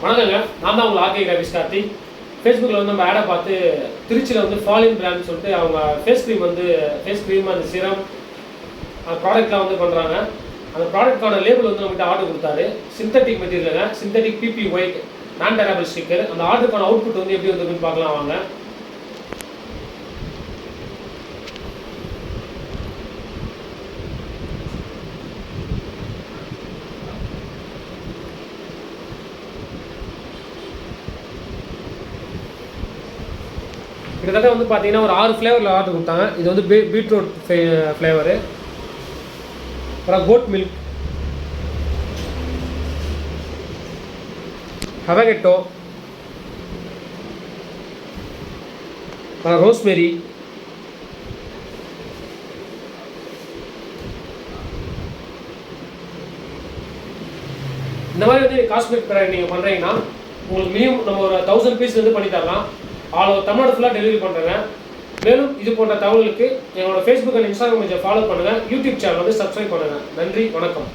வணக்கங்க, நான் தான் உங்கள் ஆர்கே கிராஃபிக்ஸ் கார்த்தி. ஃபேஸ்புக்கில் வந்து நம்ம ஆடை பார்த்து திருச்சியில் வந்து ஃபாலின் பிராண்ட் சொல்லிட்டு அவங்க ஃபேஸ் க்ரீம் அந்த சிரம் அந்த ப்ராடக்ட்லாம் வந்து பண்ணுறாங்க. அந்த ப்ராடக்ட்கான லேபிள் வந்து நம்மகிட்ட ஆர்டர் கொடுத்தாரு. சிந்தட்டிக் மெட்டீரியலுங்க, சிந்தட்டிக் பிபி ஒயிட் நான் டேரபிள் ஸ்டிக்கர். அந்த ஆர்டருக்கான அவுட்புட் வந்து எப்படி வந்துருக்குன்னு பார்க்கலாம் வாங்க. கிட்டத்தட்ட வந்து பார்த்தீங்கன்னா ஒரு 6 ஃப்ளேவரில் ஆர்டர் கொடுத்தாங்க. இது வந்து பீட்ரூட் ஃப்ளேவரு, அப்புறம் கோட் மில்க், ஹவகெட்டோ, அப்புறம் ரோஸ்மெரி, இந்த மாதிரி வந்து காஸ்மெட்டிக் ப்ராடக்ட் நீங்கள் பண்ணுறீங்கன்னா உங்களுக்கு மினிமம் நம்ம ஒரு 1000 பீஸ் வந்து பண்ணி தரலாம். ஆல் ஓவர் தமிழ்நாடு ஃபுல்லாக டெலிவரி பண்ணுறேங்க. மேலும் இது போன்ற தகவலுக்கு என்னோட ஃபேஸ்புக் அண்ட் இன்ஸ்டாகிராம் பேஜை ஃபாலோ பண்ணுங்கள். யூடியூப் சேனல் வந்து சப்ஸ்கிரைப் பண்ணுங்கள். நன்றி, வணக்கம்.